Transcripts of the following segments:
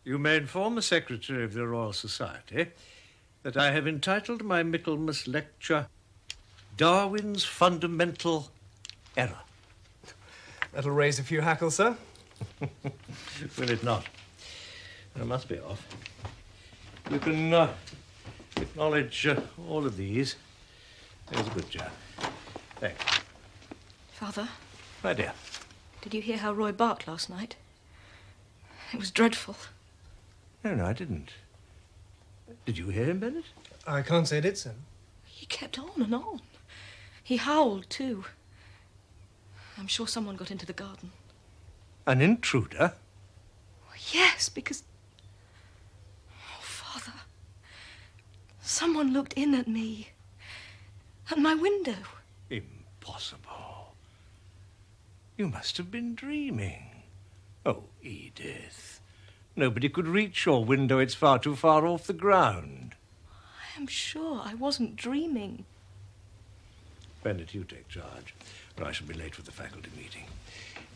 You may inform the Secretary of the Royal Society that I have entitled my Michaelmas lecture Darwin's Fundamental Error. That'll raise a few hackles, sir. Will it not? I must be off. You can acknowledge all of these. There's a good job. Thanks. Father? My dear. Did you hear how Roy barked last night? It was dreadful. No, I didn't. Did you hear him, Bennett? I can't say I did, sir. He kept on and on. He howled, too. I'm sure someone got into the garden. An intruder? Yes, because... Oh, Father. Someone looked in at me. At my window. Impossible. You must have been dreaming. Oh, Edith. Nobody could reach your window. It's far too far off the ground. I am sure I wasn't dreaming. Bennett, you take charge, or I shall be late for the faculty meeting.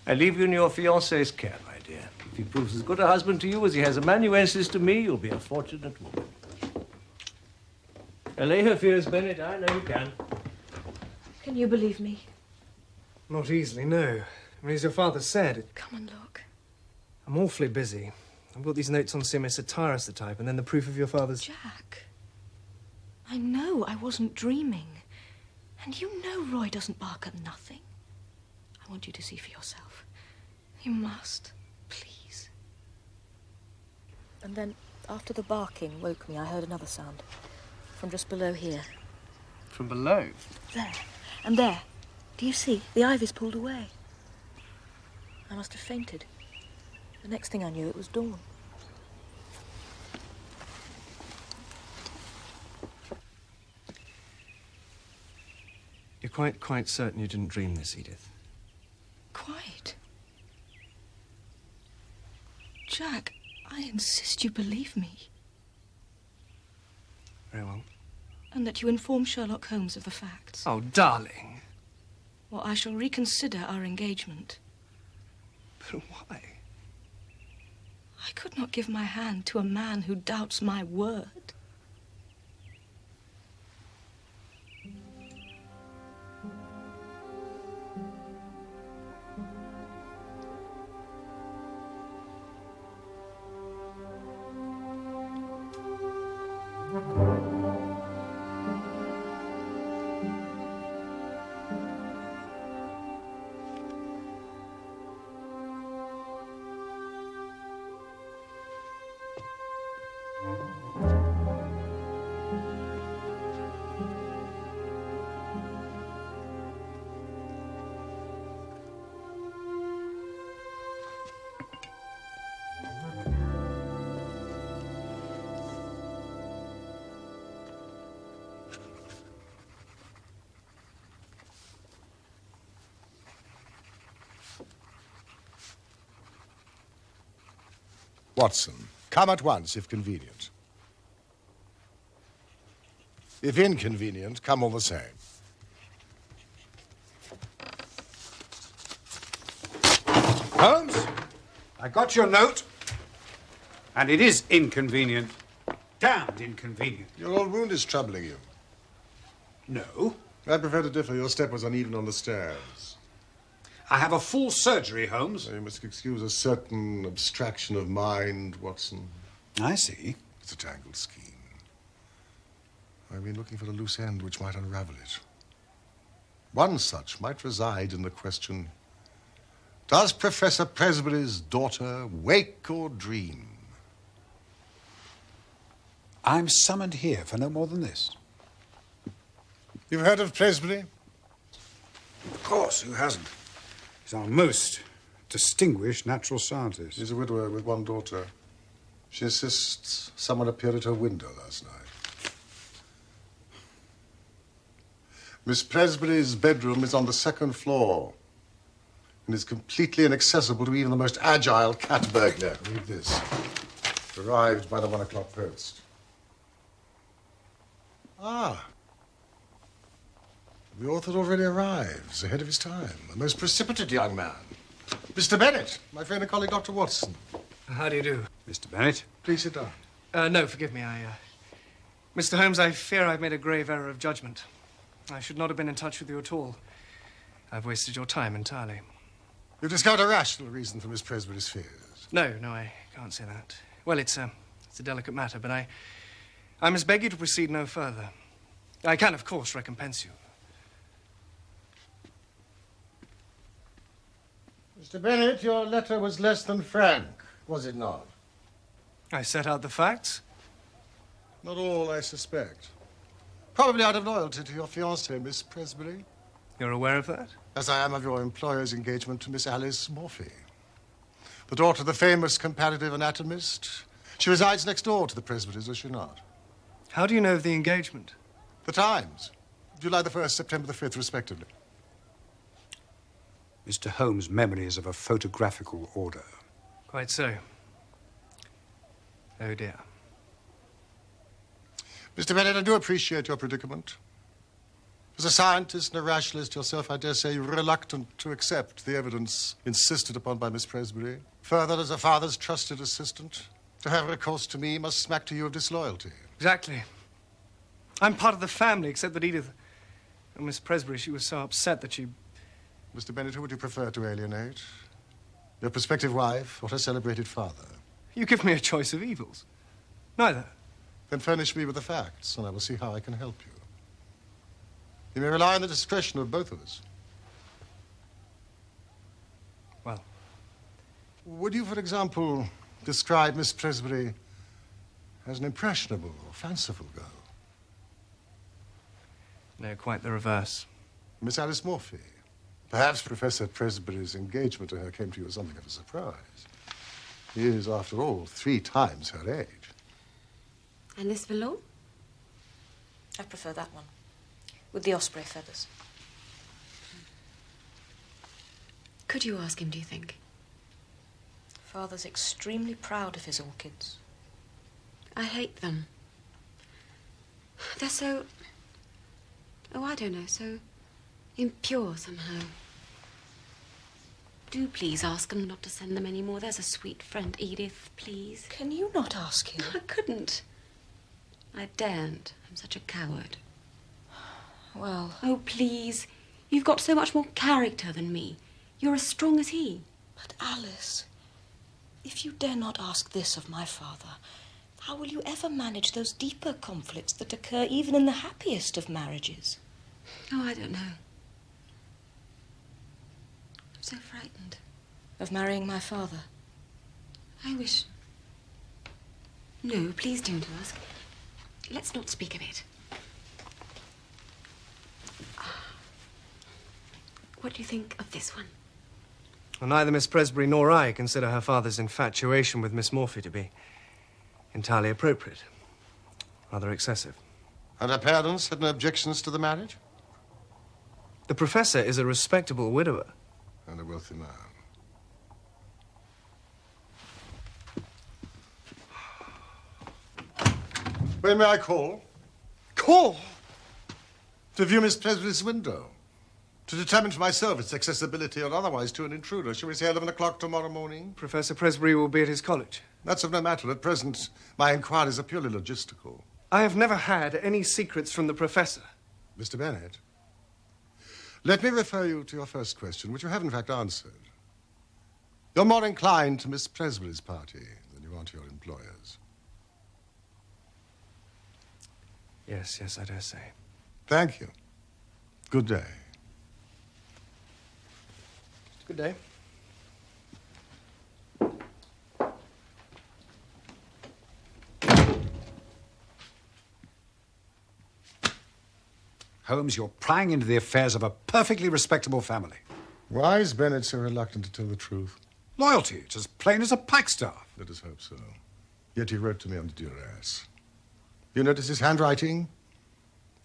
I leave you in your fiancé's care, my dear. If he proves as good a husband to you as he has amanuensis to me, you'll be a fortunate woman. Allay her fears, Bennett. I know you can. Can you believe me? Not easily, no. I mean, as your father said... Come and look. I'm awfully busy. I've got these notes on semi-satirist the type, and then the proof of your father's... Jack, I know I wasn't dreaming. And you know Roy doesn't bark at nothing. I want you to see for yourself. You must, please. And then, after the barking woke me, I heard another sound. From just below here. From below? There. And there. Do you see? The ivy's pulled away. I must have fainted. The next thing I knew, it was dawn. You're quite certain you didn't dream this, Edith? Quite. Jack, I insist you believe me. Very well. And that you inform Sherlock Holmes of the facts. Oh, darling. Or I shall reconsider our engagement. But why? I could not give my hand to a man who doubts my word. Watson, come at once, if convenient. If inconvenient, come all the same. Holmes, I got your note, and it is inconvenient. Damned inconvenient. Your old wound is troubling you. No, I prefer to differ. Your step was uneven on the stairs. I have a full surgery, Holmes. You must excuse a certain abstraction of mind, Watson. I see. It's a tangled scheme. I've been looking for a loose end which might unravel it. One such might reside in the question, does Professor Presbury's daughter wake or dream? I'm summoned here for no more than this. You've heard of Presbury? Of course, who hasn't? He's our most distinguished natural scientist. He's a widower with one daughter. She insists someone appeared at her window last night. Miss Presbury's bedroom is on the second floor and is completely inaccessible to even the most agile cat burglar. Read this. Arrived by the 1 o'clock post. Ah. The author already arrives, ahead of his time. A most precipitate young man. Mr. Bennett, my friend and colleague, Dr. Watson. How do you do? Mr. Bennett? Please sit down. No, forgive me. Mr. Holmes, I fear I've made a grave error of judgment. I should not have been in touch with you at all. I've wasted your time entirely. You've discovered a rational reason for Miss Presbury's fears. No, I can't say that. Well, it's a delicate matter, but I must beg you to proceed no further. I can, of course, recompense you. Mr. Bennett, your letter was less than frank, was it not? I set out the facts. Not all, I suspect. Probably out of loyalty to your fiancée, Miss Presbury. You're aware of that? As I am of your employer's engagement to Miss Alice Morphy, the daughter of the famous comparative anatomist. She resides next door to the Presburys, does she not? How do you know of the engagement? The Times. July the 1st, September the 5th, respectively. Mr. Holmes' memory is of a photographical order. Quite so. Oh, dear. Mr. Bennett, I do appreciate your predicament. As a scientist and a rationalist yourself, I dare say you're reluctant to accept the evidence insisted upon by Miss Presbury. Further, as a father's trusted assistant, to have recourse to me must smack to you of disloyalty. Exactly. I'm part of the family, except that Edith... And Miss Presbury, she was so upset that she... Mr. Bennett, who would you prefer to alienate? Your prospective wife or her celebrated father? You give me a choice of evils. Neither. Then furnish me with the facts, and I will see how I can help you. You may rely on the discretion of both of us. Well? Would you, for example, describe Miss Presbury as an impressionable or fanciful girl? No, quite the reverse. Miss Alice Morphy. Perhaps Professor Presbury's engagement to her came to you as something of a surprise. He is, after all, 3 times her age. And this velour? I prefer that one, with the osprey feathers. Could you ask him, do you think? Father's extremely proud of his orchids. I hate them. They're so... oh, I don't know, so impure somehow. Do please ask them not to send them any more. There's a sweet friend, Edith, please. Can you not ask him? I couldn't. I daren't. I'm such a coward. Well... oh, please. You've got so much more character than me. You're as strong as he. But Alice, if you dare not ask this of my father, how will you ever manage those deeper conflicts that occur even in the happiest of marriages? Oh, I don't know. I'm so frightened. Of marrying my father? I wish... no, please don't ask. Let's not speak of it. What do you think of this one? Well, neither Miss Presbury nor I consider her father's infatuation with Miss Morphy to be entirely appropriate. Rather excessive. And her parents had no objections to the marriage? The professor is a respectable widower. And a wealthy man. When may I call? Call? To view Miss Presbury's window. To determine for myself its accessibility or otherwise to an intruder. Shall we say 11 o'clock tomorrow morning? Professor Presbury will be at his college. That's of no matter. At present, my inquiries are purely logistical. I have never had any secrets from the professor. Mr. Bennett, let me refer you to your first question, which you have in fact answered. You're more inclined to Miss Presbury's party than you are to your employer's. Yes, I dare say. Thank you. Good day. Good day. Holmes, you're prying into the affairs of a perfectly respectable family. Why is Bennett so reluctant to tell the truth? Loyalty, it's as plain as a pikestaff. Let us hope so. Yet he wrote to me under duress. You notice his handwriting?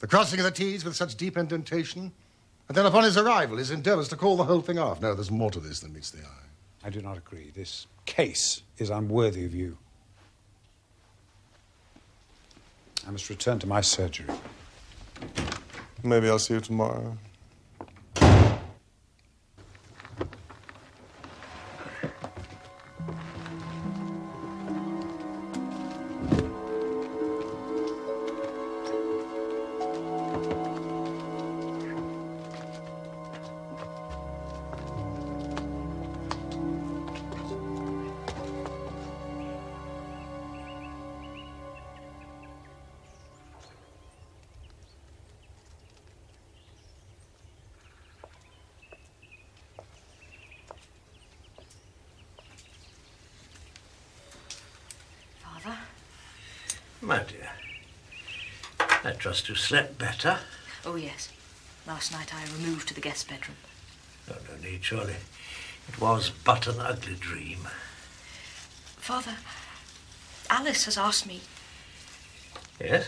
The crossing of the T's with such deep indentation? And then upon his arrival, his endeavors to call the whole thing off. No, there's more to this than meets the eye. I do not agree. This case is unworthy of you. I must return to my surgery. Maybe I'll see you tomorrow. My dear, I trust you slept better. Oh, yes. Last night I removed to the guest bedroom. No need, surely. It was but an ugly dream. Father, Alice has asked me... Yes?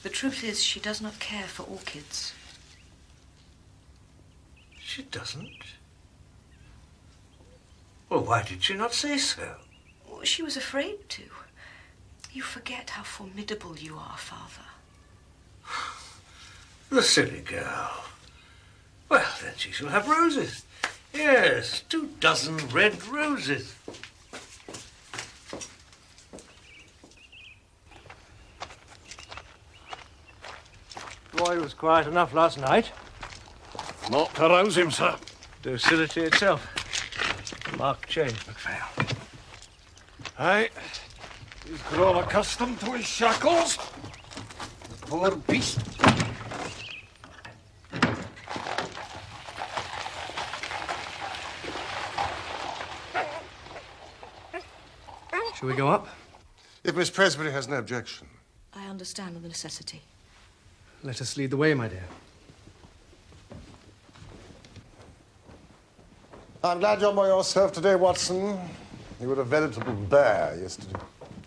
The truth is, she does not care for orchids. She doesn't? Well, why did she not say so? She was afraid to. You forget how formidable you are, Father. The silly girl. Well, then she shall have roses. Yes, 24 red roses. Roy was quiet enough last night. Not to rouse him, sir. Docility itself. Marked change, MacPhail. Aye. He's grown accustomed to his shackles. The poor beast. Shall we go up? If Miss Presbury has no objection. I understand the necessity. Let us lead the way, my dear. I'm glad you're more yourself today, Watson. You were a veritable bear yesterday.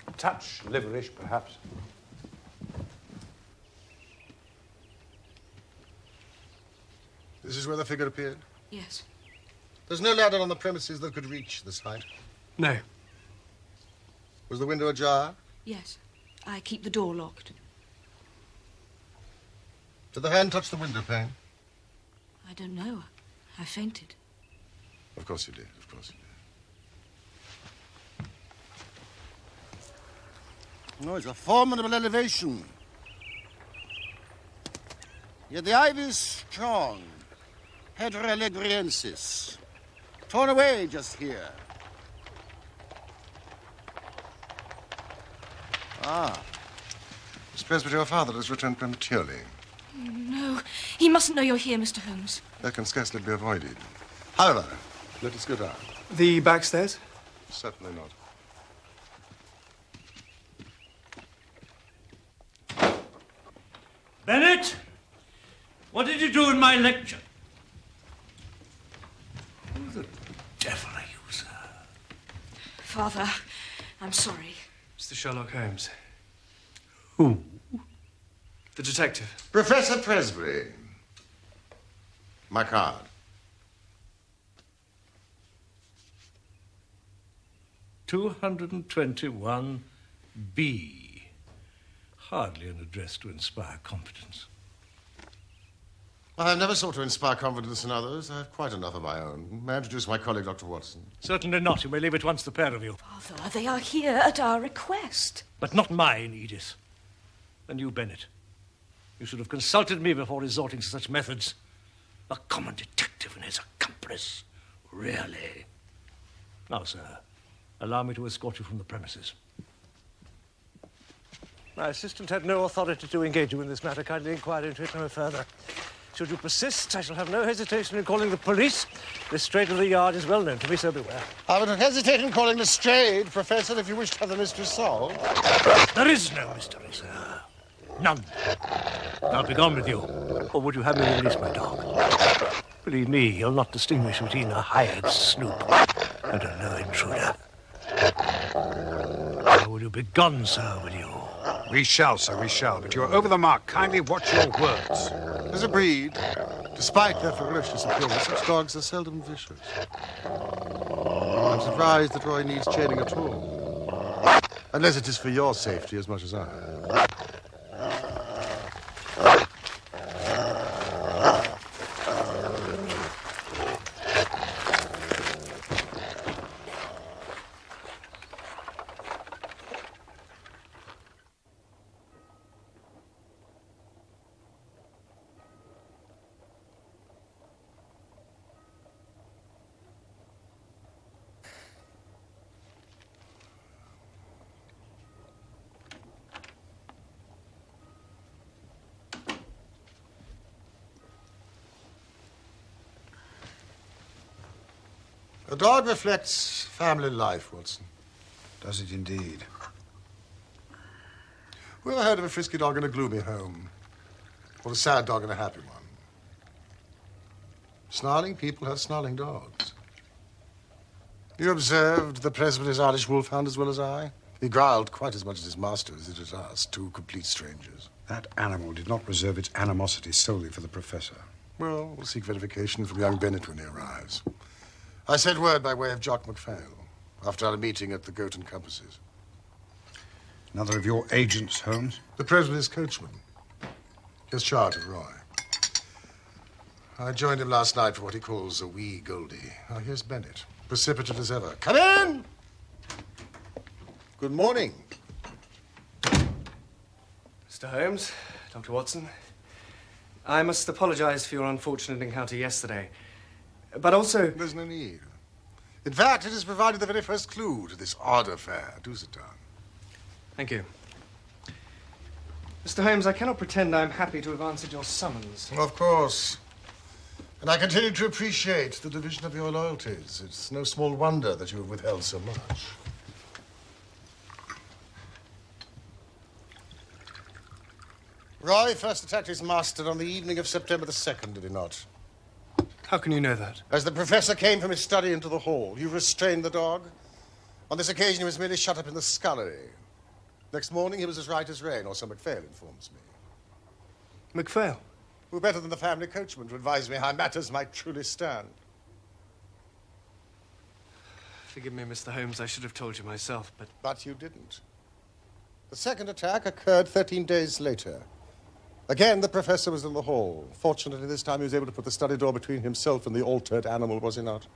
A touch liverish, perhaps. This is where the figure appeared? Yes. There's no ladder on the premises that could reach this height. No. Was the window ajar? Yes. I keep the door locked. Did the hand touch the window pane? I don't know. I fainted. Of course you did. Of course you did. No, it's a formidable elevation. Yet the ivy is strong. Hedera legriensis. Torn away just here. Ah. Miss Presbyter, your father has returned prematurely. No, he mustn't know you're here, Mr. Holmes. That can scarcely be avoided. However, let us go down. The back stairs? Certainly not. Bennett! What did you do in my lecture? Who the devil are you, sir? Father, I'm sorry. Mr. Sherlock Holmes. Who? The detective. Professor Presbury. My card. $221B. Hardly an address to inspire confidence. I have never sought to inspire confidence in others. I have quite enough of my own. May I introduce my colleague, Dr. Watson? Certainly not. You may leave at once, the pair of you. Father, they are here at our request. But not mine, Edith. And you, Bennett. You should have consulted me before resorting to such methods. A common detective and his accomplice. Really? Now, sir, allow me to escort you from the premises. My assistant had no authority to engage you in this matter. Kindly inquire into it no further. Should you persist, I shall have no hesitation in calling the police. This strait of the yard is well known to me, so beware. I would not hesitate in calling Lestrade, Professor, if you wish to have the mystery solved. There is no mystery, sir. None. Now be gone with you. Or would you have me release my dog? Believe me, he'll not distinguish between a hired snoop and a low intruder. Or will you be gone, sir, will you? We shall, sir, we shall. But you're over the mark. Kindly watch your words. As a breed, despite their ferocious appearance, such dogs are seldom vicious. I'm surprised that Roy needs chaining at all. Unless it is for your safety as much as I. A dog reflects family life, Watson. Does it indeed? Who ever heard of a frisky dog in a gloomy home? Or a sad dog in a happy one? Snarling people have snarling dogs. You observed the Presbytery's Irish wolfhound as well as I? He growled quite as much at his master as it did us, two complete strangers. That animal did not reserve its animosity solely for the professor. Well, we'll seek verification from young Bennett when he arrives. I sent word by way of Jock MacPhail after our meeting at the Goat and Compasses. Another of your agents, Holmes? The Presbytery's coachman. He has charge of Roy. I joined him last night for what he calls a wee Goldie. Now, here's Bennett, precipitate as ever. Come in! Good morning. Mr. Holmes, Dr. Watson, I must apologize for your unfortunate encounter yesterday. But also... There's no need. In fact, it has provided the very first clue to this odd affair. Do sit down. Thank you. Mr. Holmes, I cannot pretend I'm happy to have answered your summons. Of course. And I continue to appreciate the division of your loyalties. It's no small wonder that you have withheld so much. Roy first attacked his master on the evening of September the 2nd, did he not? How can you know that? As the professor came from his study into the hall, you restrained the dog. On this occasion, he was merely shut up in the scullery. Next morning, he was as right as rain, or so MacPhail informs me. MacPhail? Who better than the family coachman to advise me how matters might truly stand? Forgive me, Mr. Holmes. I should have told you myself, but... But you didn't. The second attack occurred 13 days later. Again, the professor was in the hall. Fortunately, this time he was able to put the study door between himself and the altered animal, was he not?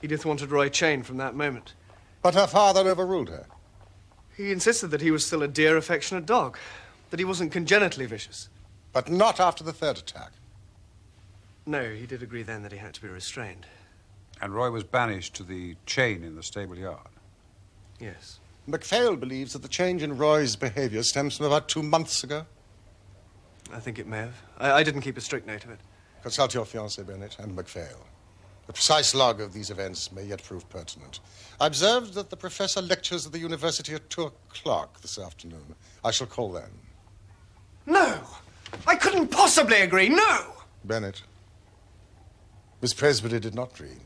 Edith wanted Roy chained from that moment. But her father overruled her. He insisted that he was still a dear, affectionate dog, that he wasn't congenitally vicious. But not after the third attack. No, he did agree then that he had to be restrained. And Roy was banished to the chain in the stable yard. Yes. MacPhail believes that the change in Roy's behavior stems from about 2 months ago. I think it may have. I didn't keep a strict note of it. Consult your fiancé, Bennett, and MacPhail. The precise log of these events may yet prove pertinent. I observed that the professor lectures at the university at 2 o'clock this afternoon. I shall call then. No! I couldn't possibly agree, no! Bennett, Miss Presbury did not dream.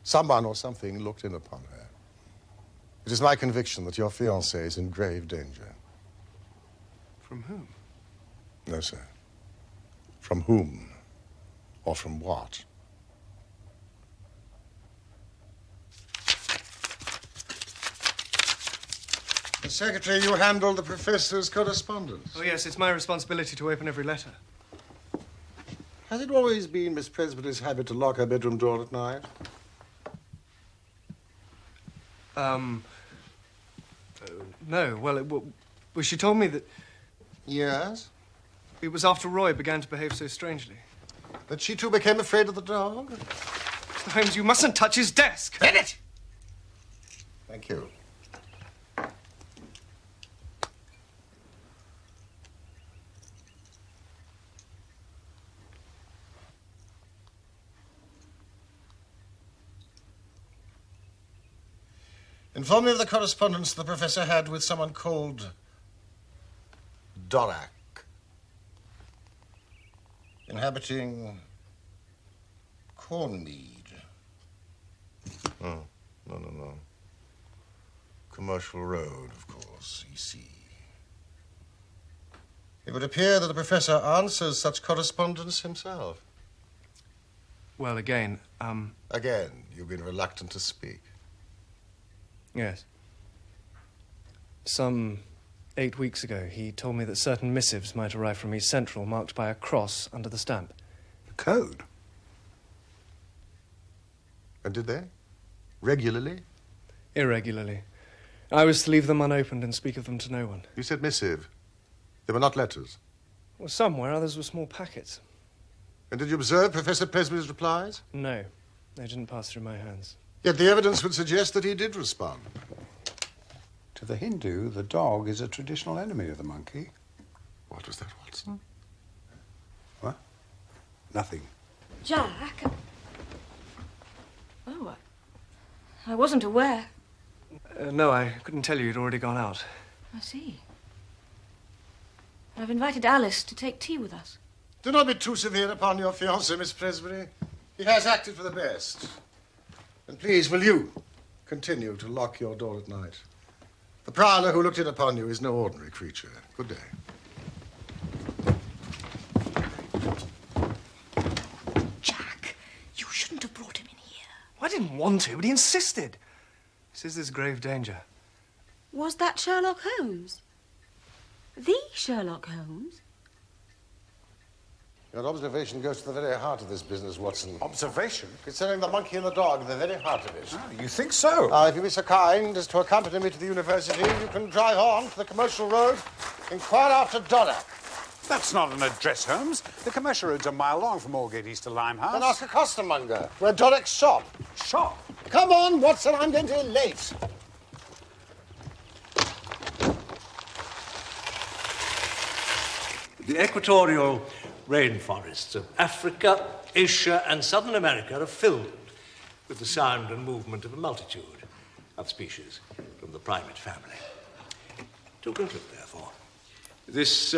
Someone or something looked in upon her. It is my conviction that your fiancé is in grave danger. From whom? No, sir. From whom? Or from what? The secretary, you handle the professor's correspondence. Oh, yes, it's my responsibility to open every letter. Has it always been Miss Presbury's habit to lock her bedroom door at night? No. Well, she told me that... Yes? It was after Roy began to behave so strangely. That she too became afraid of the dog? Mr. Holmes, you mustn't touch his desk. Bennett! Thank you. Inform me of the correspondence the professor had with someone called Dorak, inhabiting Cornmead. Oh, no. Commercial Road, of course, EC. It would appear that the professor answers such correspondence himself. Well, again, Again, you've been reluctant to speak. Yes. Some 8 weeks ago, he told me that certain missives might arrive from East Central marked by a cross under the stamp. The code? And did they? Regularly? Irregularly. I was to leave them unopened and speak of them to no one. You said missive. They were not letters. Well, some were, others were small packets. And did you observe Professor Presbury's replies? No, they didn't pass through my hands. Yet the evidence would suggest that he did respond. To the Hindu, the dog is a traditional enemy of the monkey. What was that, Watson? What? Nothing. Jack? Oh, I wasn't aware. No, I couldn't tell you. You'd already gone out. I see. I've invited Alice to take tea with us. Do not be too severe upon your fiancé, Miss Presbury. He has acted for the best. And please, will you continue to lock your door at night? The prowler who looked in upon you is no ordinary creature. Good day. Jack, you shouldn't have brought him in here. I didn't want to, but he insisted. He says there's grave danger. Was that Sherlock Holmes? The Sherlock Holmes? Your observation goes to the very heart of this business, Watson. Observation? Concerning the monkey and the dog, the very heart of it. Oh, you think so? Now, if you be so kind as to accompany me to the university, you can drive on to the commercial road, inquire after Dorak. That's not an address, Holmes. The commercial road's a mile long from Aldgate East to Limehouse. Then ask a costermonger where Dorak's shop. Shop? Come on, Watson, I'm going to be late. The equatorial rainforests of Africa, Asia, and Southern America are filled with the sound and movement of a multitude of species from the primate family. To conclude, therefore, this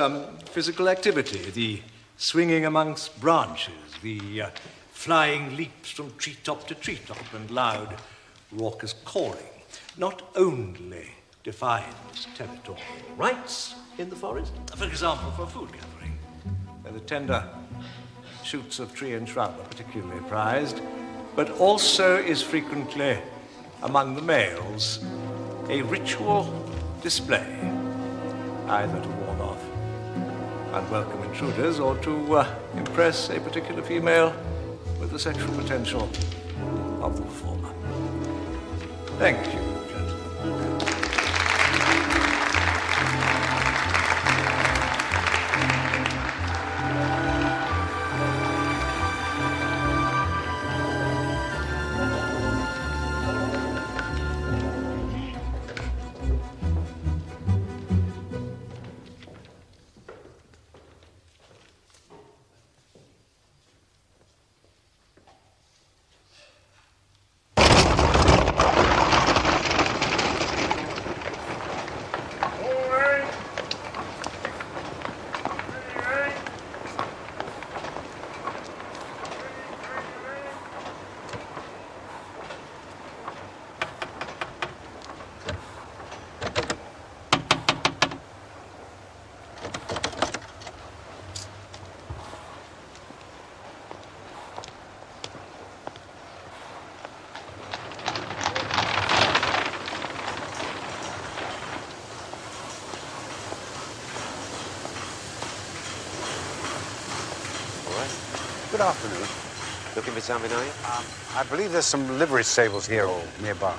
physical activity, the swinging amongst branches, the flying leaps from treetop to treetop, and loud, raucous calling, not only defines territorial rights in the forest, for example, for food gathering, where the tender shoots of tree and shrub are particularly prized, but also is frequently among the males, a ritual display, either to ward off unwelcome intruders or to impress a particular female with the sexual potential of the performer. Thank you, gentlemen. Good afternoon. Looking for something, are you? I believe there's some livery stables here or nearby.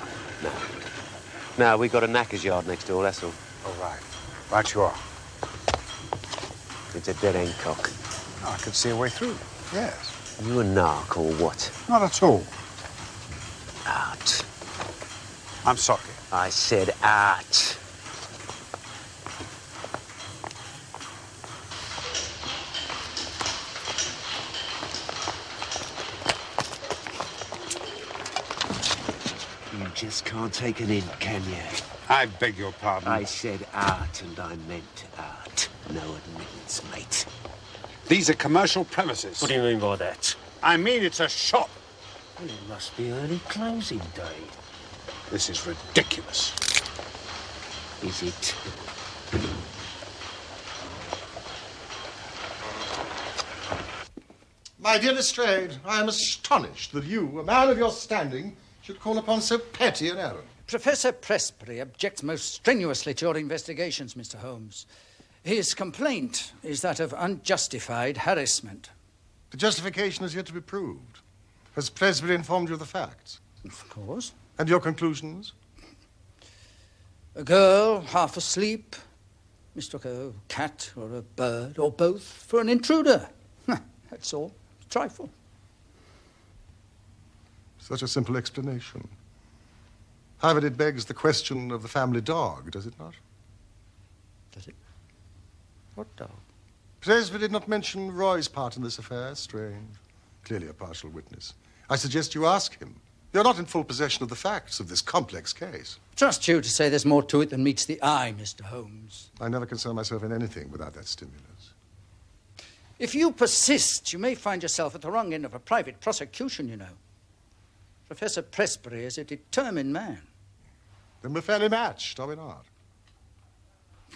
No, we got a knacker's yard next door, that's all. Oh, right. Right you are. It's a dead-end cock. Oh, I could see a way through. Yes. You a narc or what? Not at all. Out. I'm sorry. I said out. You just can't take an in, can you? I beg your pardon. I said art, and I meant art. No admittance, mate. These are commercial premises. What do you mean by that? I mean it's a shop. Well, it must be early closing day. This is ridiculous. Is it? My dear Lestrade, I am astonished that you, a man of your standing, should call upon so petty an errand. Professor Presbury objects most strenuously to your investigations, Mr. Holmes. His complaint is that of unjustified harassment. The justification is yet to be proved. Has Presbury informed you of the facts? Of course. And your conclusions? A girl, half asleep, mistook a cat or a bird or both for an intruder. That's all. Trifle. Such a simple explanation. However, it begs the question of the family dog, does it not? Does it? What dog? Presbury did not mention Roy's part in this affair. Strange. Clearly a partial witness. I suggest you ask him. You're not in full possession of the facts of this complex case. Trust you to say there's more to it than meets the eye, Mr. Holmes. I never concern myself in anything without that stimulus. If you persist, you may find yourself at the wrong end of a private prosecution, you know. Professor Presbury is a determined man. Then we're fairly matched, are we not?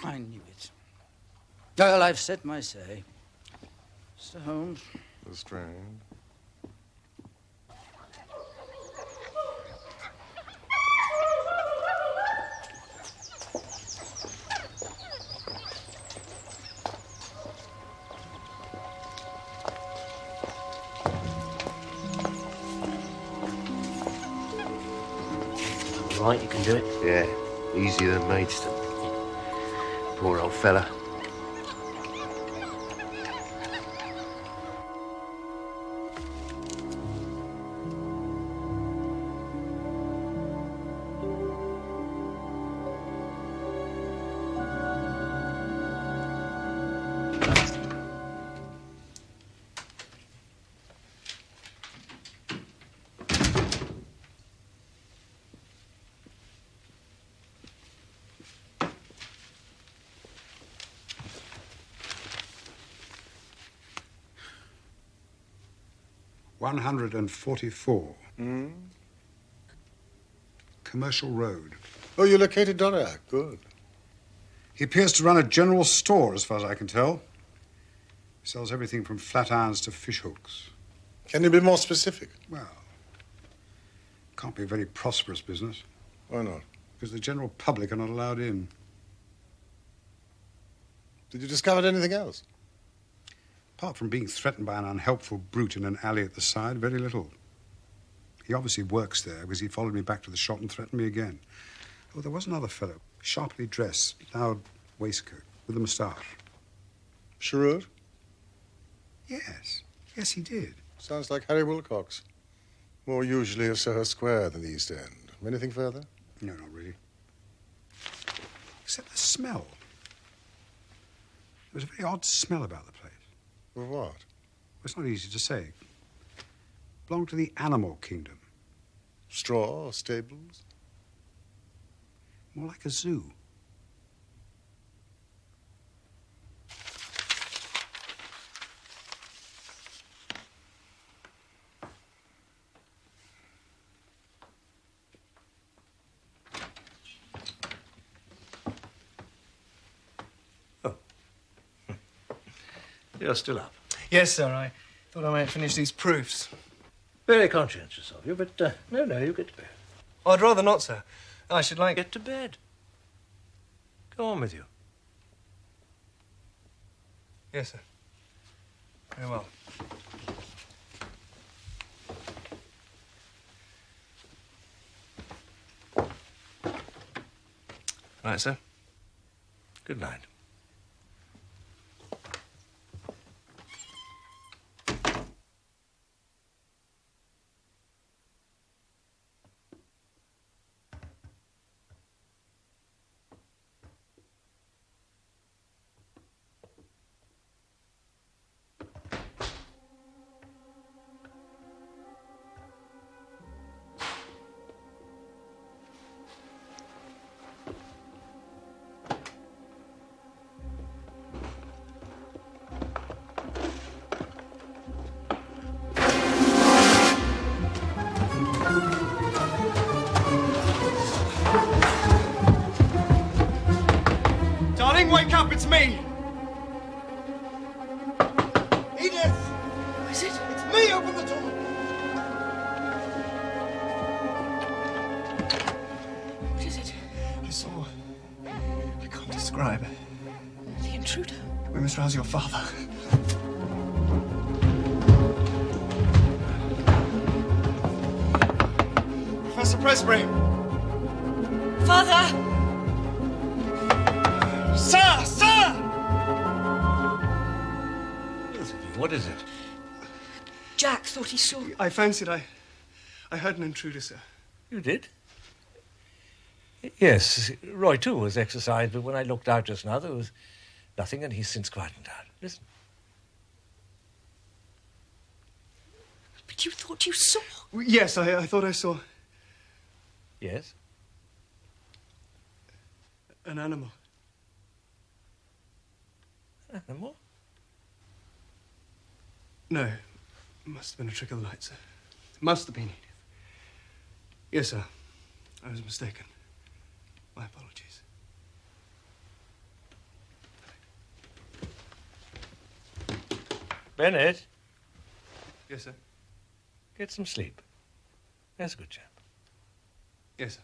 I knew it. Well, I've said my say. Mr. Holmes. Lestrade. Right, you can do it? Yeah, easier than Maidstone. Poor old fella. $144. Commercial Road. Oh, you located Doriac. Good. He appears to run a general store, as far as I can tell. He sells everything from flat irons to fish hooks. Can you be more specific? Well, Can't be a very prosperous business. Why not? Because the general public are not allowed in. Did you discover anything else? Apart from being threatened by an unhelpful brute in an alley at the side, very little. He obviously works there because he followed me back to the shop and threatened me again. Oh, there was another fellow, sharply dressed, loud waistcoat, with a moustache. Sherlock? Yes. Yes, he did. Sounds like Harry Wilcox. More usually of Soho Square than the East End. Anything further? No, not really. Except the smell. There was a very odd smell about the place. Of what? Well, it's not easy to say. Belonged to the animal kingdom. Straw, stables? More like a zoo. You're still up. Yes, sir. I thought I might finish these proofs. Very conscientious of you, but no, you get to bed. Oh, I'd rather not, sir. I should like... Get to bed. Go on with you. Yes, sir. Very well. Right, sir. Good night. Darling, wake up, it's me! Edith! What is it? It's me, open the door! What is it? I saw... I can't describe. The intruder. We must rouse your father. Professor Presbury! Father! Sir! Sir! What is it? Jack thought he saw... I fancied I heard an intruder, sir. You did? Yes, Roy, too, was exercised, but when I looked out just now, there was nothing, and he's since quietened down. Listen. But you thought you saw... Yes, I thought I saw Yes? an animal. Animal? No, it must have been a trick of the light, sir. It must have been Edith. Yes, sir. I was mistaken. My apologies. Bennett, Yes, sir. get some sleep. That's a good chap. Yes, sir.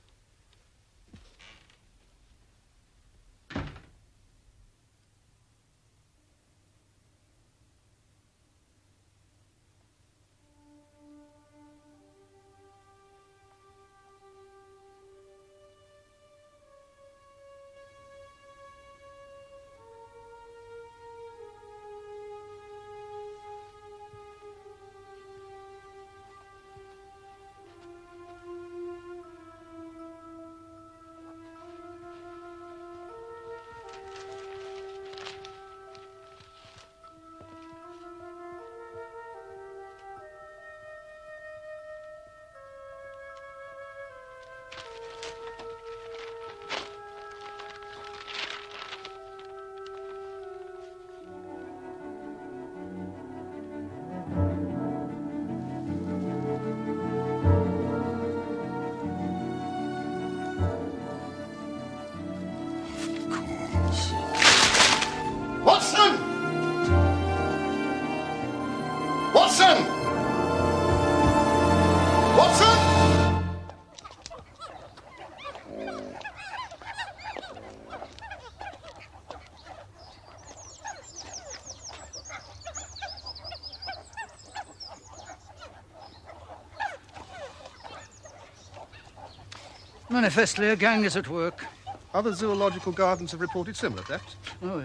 Manifestly, a gang is at work. Other zoological gardens have reported similar thefts. Oh, yeah.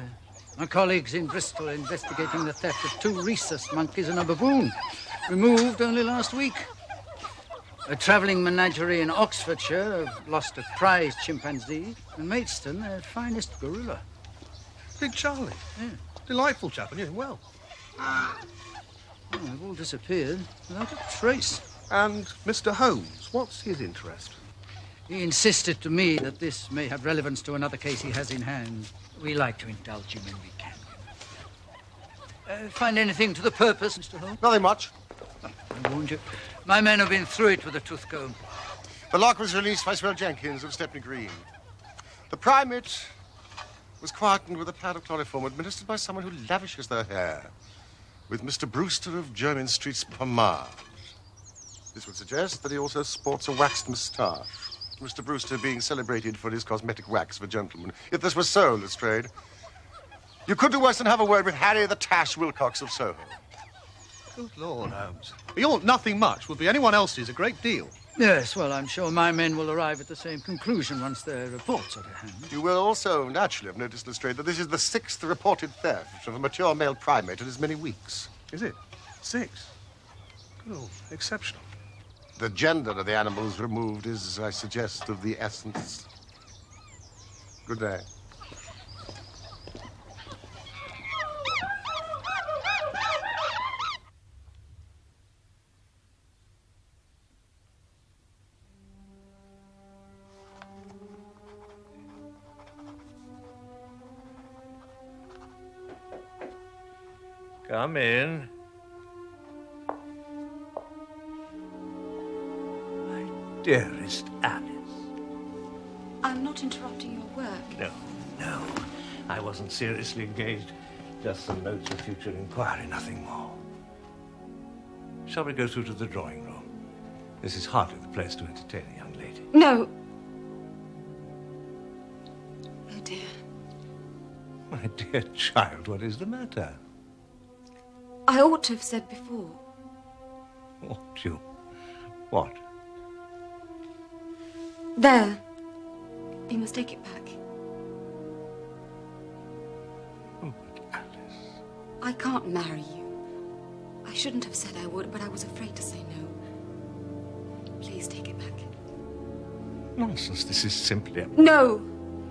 My colleagues in Bristol are investigating the theft of 2 rhesus monkeys and a baboon, removed only last week. A travelling menagerie in Oxfordshire have lost a prize chimpanzee, and Maidstone their finest gorilla. Big Charlie? Yeah. Delightful chap, I knew him well. Oh, they've all disappeared without a trace. And Mr. Holmes, what's his interest? He insisted to me that this may have relevance to another case he has in hand. We like to indulge him when we can. Find anything to the purpose, Mr. Holmes? Nothing much. I warned you. My men have been through it with a tooth comb. The lock was released by Swell Jenkins of Stepney Green. The primate was quietened with a pad of chloroform administered by someone who lavishes their hair with Mr. Brewster of Jermyn Street's pomade. This would suggest that he also sports a waxed moustache. Mr. Brewster being celebrated for his cosmetic wax for gentlemen. If this was so, Lestrade, you could do worse than have a word with Harry the Tash Wilcox of Soho. Good Lord, Holmes. Your nothing much would be anyone else's a great deal. Yes, well, I'm sure my men will arrive at the same conclusion once their reports are at hand. You will also naturally have noticed, Lestrade, that this is the 6th reported theft of a mature male primate in as many weeks. Is it? 6? Oh, exceptional. The gender of the animals removed is, I suggest, of the essence. Good day. Come in. My dearest Alice. I'm not interrupting your work. No. I wasn't seriously engaged. Just some notes for future inquiry, nothing more. Shall we go through to the drawing room? This is hardly the place to entertain a young lady. No. Oh, dear. My dear child, what is the matter? I ought to have said before. What? There. You must take it back. Oh, but Alice. I can't marry you. I shouldn't have said I would, but I was afraid to say no. Please take it back. Nonsense, this is simply a... No!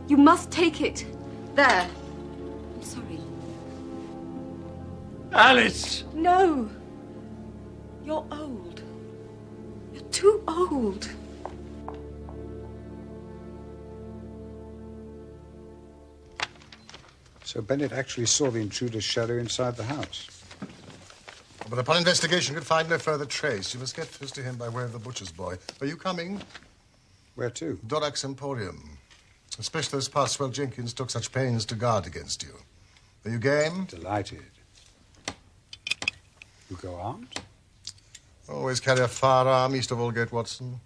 You must take it. There. I'm sorry. Alice! No! You're old. You're too old. So Bennett actually saw the intruder's shadow inside the house. But upon investigation, could find no further trace. You must get first to him by way of the butcher's boy. Are you coming? Where to? Dorac's Emporium. A specialist Parswell Jenkins took such pains to guard against you. Are you game? Delighted. You go armed? Always carry a firearm east of Aldgate, Watson.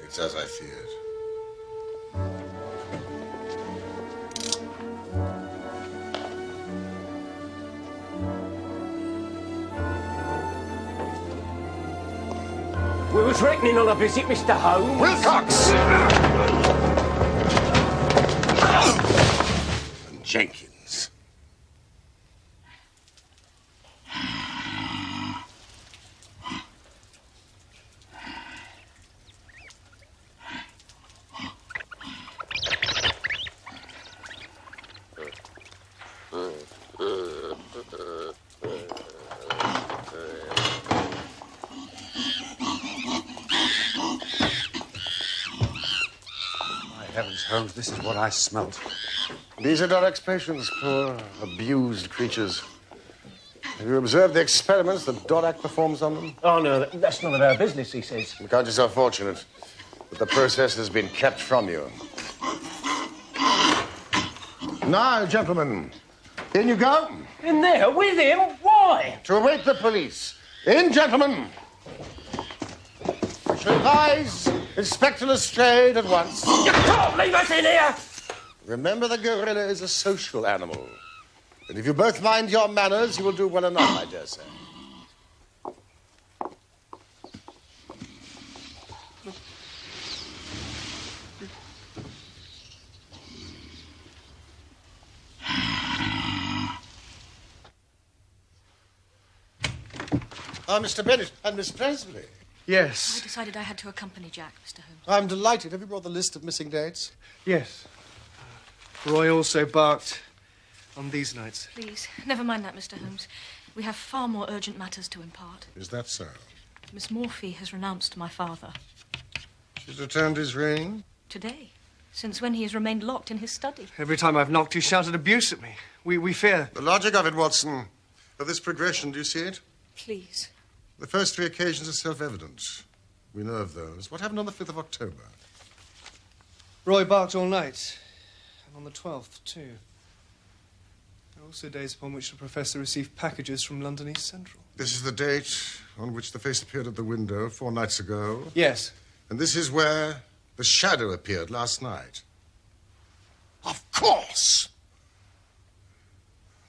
It's as I feared. We was reckoning on a visit, Mr. Holmes. Wilcox! And Jenkins. Heavens, Holmes, this is what I smelt. These are Dorak's patients, poor, abused creatures. Have you observed the experiments that Dorak performs on them? Oh, no, that's none of our business, he says. You count yourself fortunate that the process has been kept from you. Now, gentlemen, in you go. In there, with him? Why? To await the police. In, gentlemen. I shall advise Inspector Lestrade at once. You can't leave us in here! Remember, the gorilla is a social animal. And if you both mind your manners, you will do well enough, I dare say. Mr. Bennett and Miss Presley. Yes. I decided I had to accompany Jack, Mr. Holmes. I'm delighted. Have you brought the list of missing dates? Yes. Roy also barked on these nights. Please, never mind that, Mr. Holmes. We have far more urgent matters to impart. Is that so? Miss Morphy has renounced my father. She's returned his ring? Today. Since when he has remained locked in his study. Every time I've knocked, he shouted abuse at me. We fear. The logic of it, Watson. Of this progression, do you see it? Please. The first three occasions are self-evident. We know of those. What happened on the 5th of October? Roy barked all night. And on the 12th, too. There are also days upon which the professor received packages from London East Central. This is the date on which the face appeared at the window 4 nights ago. Yes. And this is where the shadow appeared last night. Of course!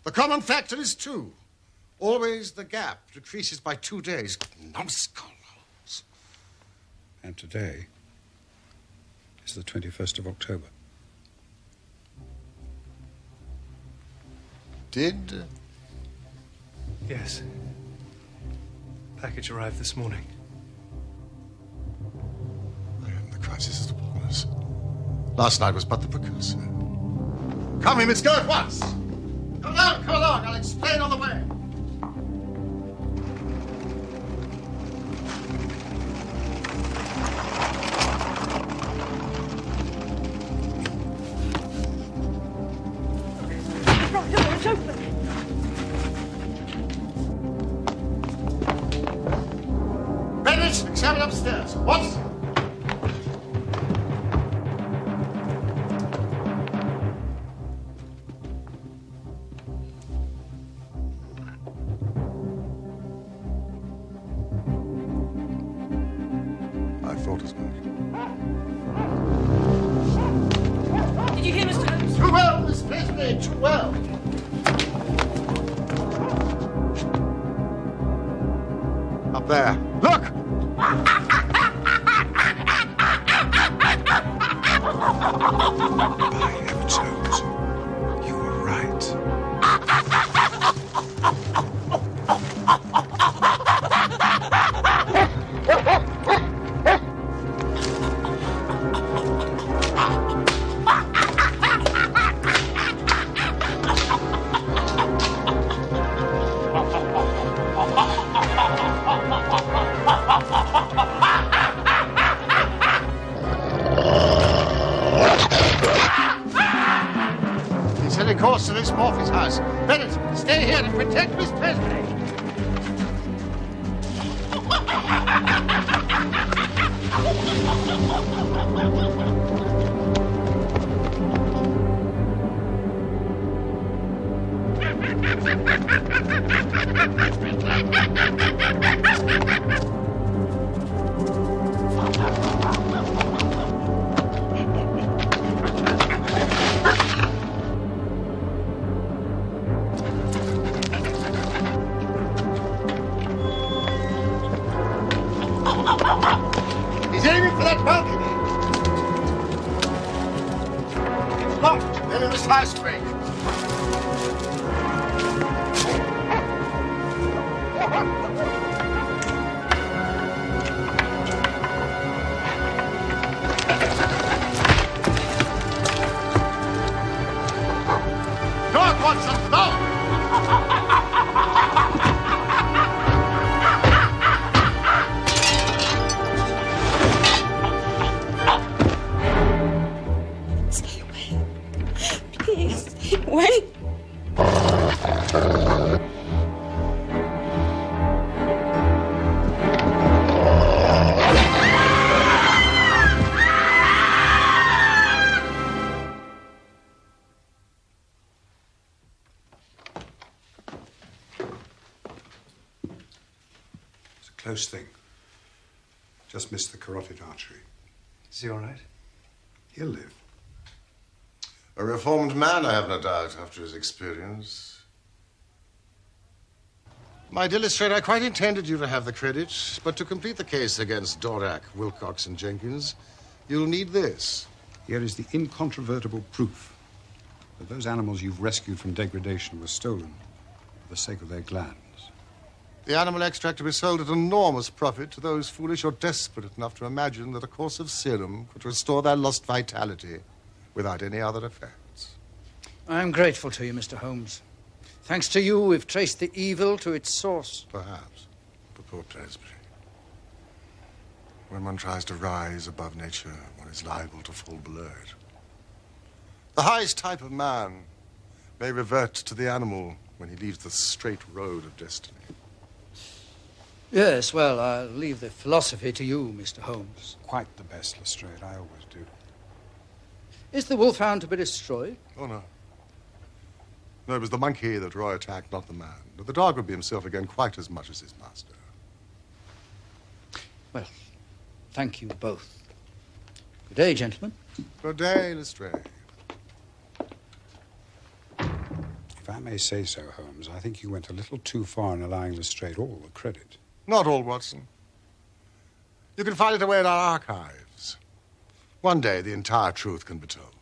The common factor is 2. Always the gap decreases by 2 days. Numbskull. And today is the 21st of October. Did? Yes. Package arrived this morning. The crisis is upon us. Last night was but the precursor. Come, we must go at once. Come along. I'll explain on the way. Bennett, examine upstairs. What? I thought as much. Did you hear, Mr. Holmes? Too well, Miss Presley, too well. Up there. Look! By heavens, Holmes, you were right. He's heading course to Miss Morphy's house. Bennett, stay here and protect Miss Presley. He's aiming for that balcony. It's locked. Then in the side spring. North, Watson, north! Stay away. Please, stay away. It's a close thing. Just missed the carotid artery. Is he all right? He'll live. A reformed man, I have no doubt, after his experience. My dear Lestrade, I quite intended you to have the credit, but to complete the case against Dorak, Wilcox, and Jenkins, you'll need this. Here is the incontrovertible proof that those animals you've rescued from degradation were stolen for the sake of their glands. The animal extract to be sold at enormous profit to those foolish or desperate enough to imagine that a course of serum could restore their lost vitality without any other effects. I'm grateful to you, Mr. Holmes. Thanks to you, we've traced the evil to its source. Perhaps. But poor Presbury. When one tries to rise above nature, one is liable to fall below it. The highest type of man may revert to the animal when he leaves the straight road of destiny. Yes, well, I'll leave the philosophy to you, Mr. Holmes. Quite the best, Lestrade. I always do. Is the wolfhound to be destroyed? Oh, no. No, it was the monkey that Roy attacked, not the man. But the dog would be himself again quite as much as his master. Well, thank you both. Good day, gentlemen. Good day, Lestrade. If I may say so, Holmes, I think you went a little too far in allowing Lestrade all the credit. Not all, Watson. You can find it away in our archives. One day, the entire truth can be told.